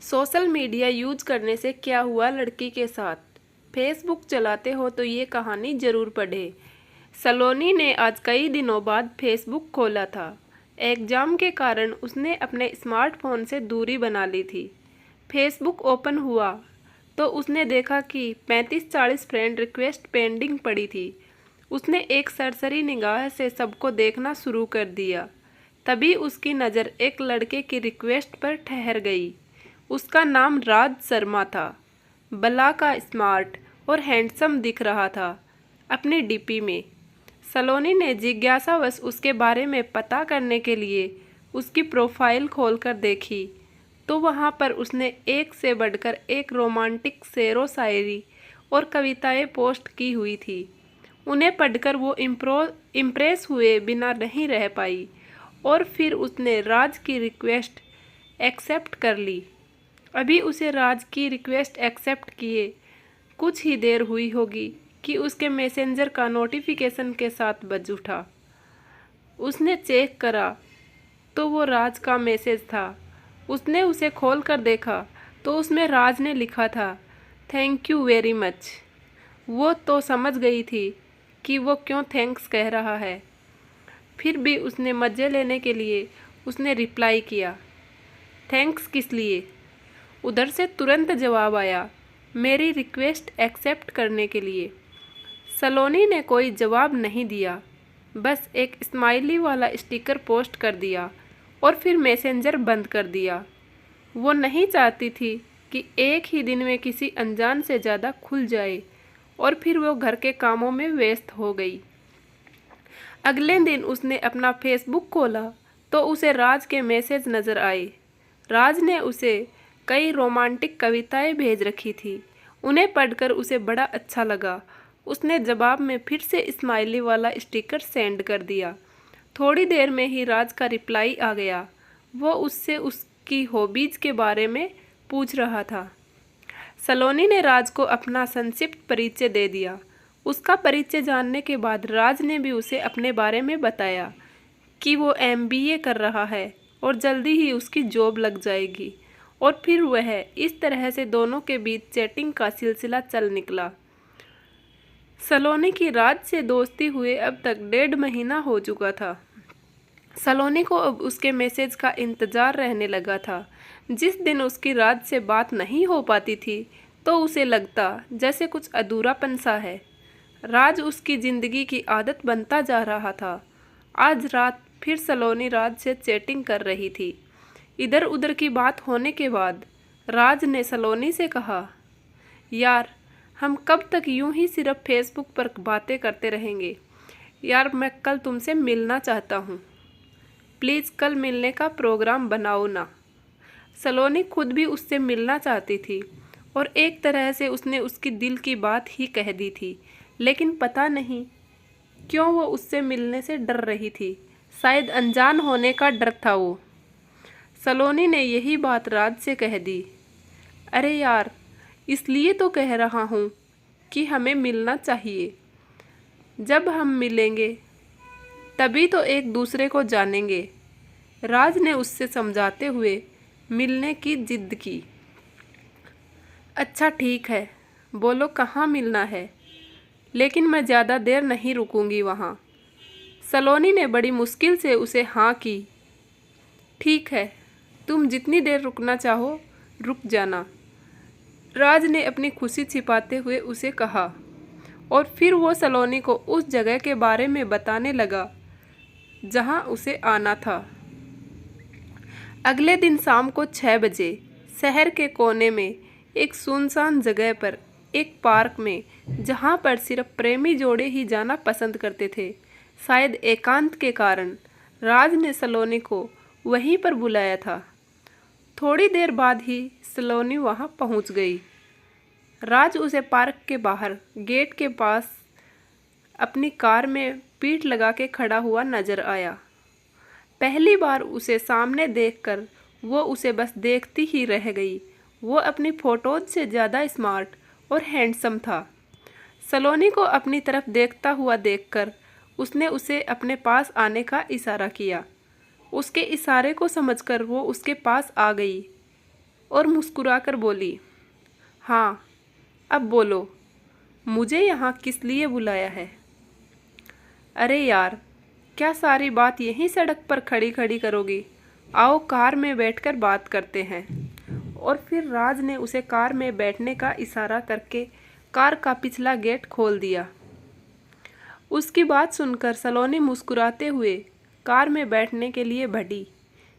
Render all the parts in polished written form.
Social media use करने से क्या हुआ लड़की के साथ। फेसबुक चलाते हो तो ये कहानी जरूर पढ़े। सलोनी ने आज कई दिनों बाद फेसबुक खोला था। एग्जाम के कारण उसने अपने स्मार्टफोन से दूरी बना ली थी। फेसबुक ओपन हुआ तो उसने देखा कि 35-40 फ्रेंड रिक्वेस्ट पेंडिंग पड़ी थी। उसने एक सरसरी निगाह से सबको देखना शुरू कर दिया। तभी उसकी नज़र एक लड़के की रिक्वेस्ट पर ठहर गई। उसका नाम राज शर्मा था। बला का स्मार्ट और हैंडसम दिख रहा था अपनी डीपी में। सलोनी ने जिज्ञासावश उसके बारे में पता करने के लिए उसकी प्रोफाइल खोलकर देखी तो वहाँ पर उसने एक से बढ़कर एक रोमांटिक शेरो शायरी और कविताएं पोस्ट की हुई थी। उन्हें पढ़कर वो इम्प्रेस हुए बिना नहीं रह पाई और फिर उसने राज की रिक्वेस्ट एक्सेप्ट कर ली। अभी उसे राज की रिक्वेस्ट एक्सेप्ट किए कुछ ही देर हुई होगी कि उसके मैसेंजर का नोटिफिकेशन के साथ बज उठा। उसने चेक करा तो वो राज का मैसेज था। उसने उसे खोल कर देखा तो उसमें राज ने लिखा था, थैंक यू वेरी मच। वो तो समझ गई थी कि वो क्यों थैंक्स कह रहा है। फिर भी उसने मज़े लेने के लिए उसने रिप्लाई किया, थैंक्स किस लिए। उधर से तुरंत जवाब आया, मेरी रिक्वेस्ट एक्सेप्ट करने के लिए। सलोनी ने कोई जवाब नहीं दिया, बस एक स्माइली वाला स्टिकर पोस्ट कर दिया और फिर मैसेंजर बंद कर दिया। वो नहीं चाहती थी कि एक ही दिन में किसी अनजान से ज़्यादा खुल जाए और फिर वो घर के कामों में व्यस्त हो गई। अगले दिन उसने अपना फेसबुक खोला तो उसे राज के मैसेज नज़र आए। राज ने उसे कई रोमांटिक कविताएं भेज रखी थी। उन्हें पढ़कर उसे बड़ा अच्छा लगा। उसने जवाब में फिर से स्माइली वाला स्टिकर सेंड कर दिया। थोड़ी देर में ही राज का रिप्लाई आ गया। वो उससे उसकी हॉबीज के बारे में पूछ रहा था। सलोनी ने राज को अपना संक्षिप्त परिचय दे दिया। उसका परिचय जानने के बाद राज ने भी उसे अपने बारे में बताया कि वो एमबीए कर रहा है और जल्दी ही उसकी जॉब लग जाएगी। और फिर वह इस तरह से दोनों के बीच चैटिंग का सिलसिला चल निकला। सलोनी की राज से दोस्ती हुए अब तक 1.5 महीना हो चुका था। सलोनी को अब उसके मैसेज का इंतज़ार रहने लगा था। जिस दिन उसकी राज से बात नहीं हो पाती थी तो उसे लगता जैसे कुछ अधूरापन सा है। राज उसकी ज़िंदगी की आदत बनता जा रहा था। आज रात फिर सलोनी राज से चैटिंग कर रही थी। इधर उधर की बात होने के बाद राज ने सलोनी से कहा, यार हम कब तक यूं ही सिर्फ फेसबुक पर बातें करते रहेंगे। यार मैं कल तुमसे मिलना चाहता हूँ, प्लीज़ कल मिलने का प्रोग्राम बनाओ ना। सलोनी खुद भी उससे मिलना चाहती थी और एक तरह से उसने उसकी दिल की बात ही कह दी थी, लेकिन पता नहीं क्यों वो उससे मिलने से डर रही थी। शायद अनजान होने का डर था वो। सलोनी ने यही बात राज से कह दी। अरे यार, इसलिए तो कह रहा हूँ कि हमें मिलना चाहिए। जब हम मिलेंगे तभी तो एक दूसरे को जानेंगे। राज ने उससे समझाते हुए मिलने की जिद की। अच्छा ठीक है, बोलो कहाँ मिलना है, लेकिन मैं ज़्यादा देर नहीं रुकूंगी वहाँ। सलोनी ने बड़ी मुश्किल से उसे हाँ की। ठीक है, तुम जितनी देर रुकना चाहो रुक जाना, राज ने अपनी खुशी छिपाते हुए उसे कहा। और फिर वो सलोनी को उस जगह के बारे में बताने लगा जहाँ उसे आना था। अगले दिन शाम को 6 बजे शहर के कोने में एक सुनसान जगह पर एक पार्क में, जहाँ पर सिर्फ प्रेमी जोड़े ही जाना पसंद करते थे, शायद एकांत के कारण राज ने सलोनी को वहीं पर बुलाया था। थोड़ी देर बाद ही सलोनी वहां पहुंच गई। राज उसे पार्क के बाहर गेट के पास अपनी कार में पीठ लगा के खड़ा हुआ नजर आया। पहली बार उसे सामने देखकर वो उसे बस देखती ही रह गई। वो अपनी फोटोज से ज़्यादा स्मार्ट और हैंडसम था। सलोनी को अपनी तरफ देखता हुआ देखकर उसने उसे अपने पास आने का इशारा किया। उसके इशारे को समझकर वो उसके पास आ गई। और मुस्कुराकर बोली, हाँ, अब बोलो, मुझे यहाँ किस लिए बुलाया है? अरे यार, क्या सारी बात यहीं सड़क पर खड़ी खड़ी करोगी? आओ कार में बैठकर बात करते हैं। और फिर राज ने उसे कार में बैठने का इशारा करके कार का पिछला गेट खोल दिया। उसकी बात सुनकर सलोनी मुस्कुराते हुए कार में बैठने के लिए बढ़ी।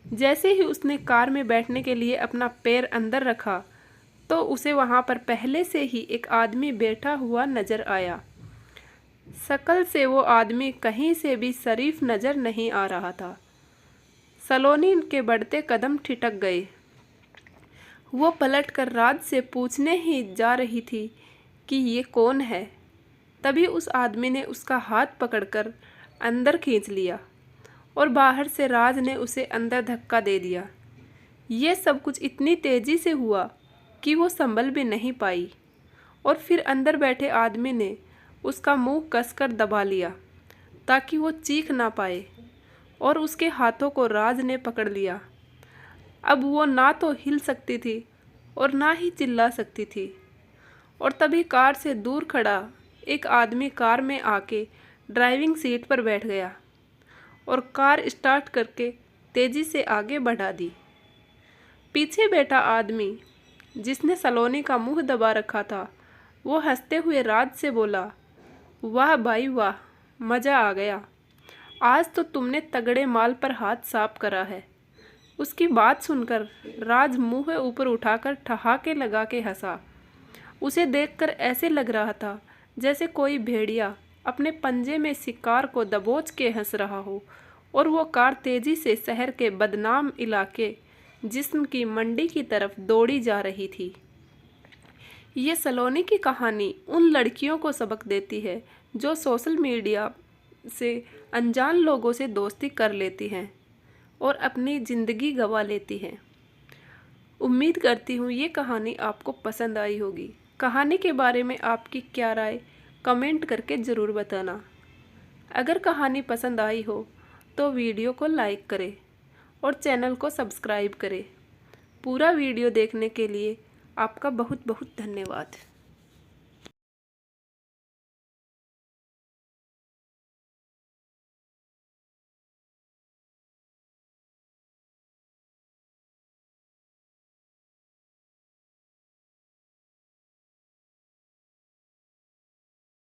जैसे ही उसने कार में बैठने के लिए अपना पैर अंदर रखा तो उसे वहाँ पर पहले से ही एक आदमी बैठा हुआ नजर आया। शक्ल से वो आदमी कहीं से भी शरीफ नजर नहीं आ रहा था। सलोनी के बढ़ते कदम ठिठक गए। वो पलटकर राज से पूछने ही जा रही थी कि ये कौन है, तभी उस आदमी ने उसका हाथ पकड़कर अंदर खींच लिया और बाहर से राज ने उसे अंदर धक्का दे दिया। ये सब कुछ इतनी तेजी से हुआ कि वो संभल भी नहीं पाई और फिर अंदर बैठे आदमी ने उसका मुंह कसकर दबा लिया ताकि वो चीख ना पाए और उसके हाथों को राज ने पकड़ लिया। अब वो ना तो हिल सकती थी और ना ही चिल्ला सकती थी। और तभी कार से दूर खड़ा एक आदमी कार में आके ड्राइविंग सीट पर बैठ गया और कार स्टार्ट करके तेज़ी से आगे बढ़ा दी। पीछे बैठा आदमी जिसने सलोनी का मुंह दबा रखा था, वो हंसते हुए राज से बोला, वाह भाई वाह, मज़ा आ गया, आज तो तुमने तगड़े माल पर हाथ साफ करा है। उसकी बात सुनकर राज मुंह ऊपर उठाकर ठहाके लगा के हंसा। उसे देखकर ऐसे लग रहा था जैसे कोई भेड़िया अपने पंजे में शिकार को दबोच के हंस रहा हो और वो कार तेजी से शहर के बदनाम इलाके जिस्म की मंडी की तरफ दौड़ी जा रही थी। ये सलोनी की कहानी उन लड़कियों को सबक देती है जो सोशल मीडिया से अनजान लोगों से दोस्ती कर लेती हैं और अपनी ज़िंदगी गंवा लेती हैं। उम्मीद करती हूँ ये कहानी आपको पसंद आई होगी। कहानी के बारे में आपकी क्या राय कमेंट करके ज़रूर बताना। अगर कहानी पसंद आई हो तो वीडियो को लाइक करें और चैनल को सब्सक्राइब करें। पूरा वीडियो देखने के लिए आपका बहुत बहुत धन्यवाद।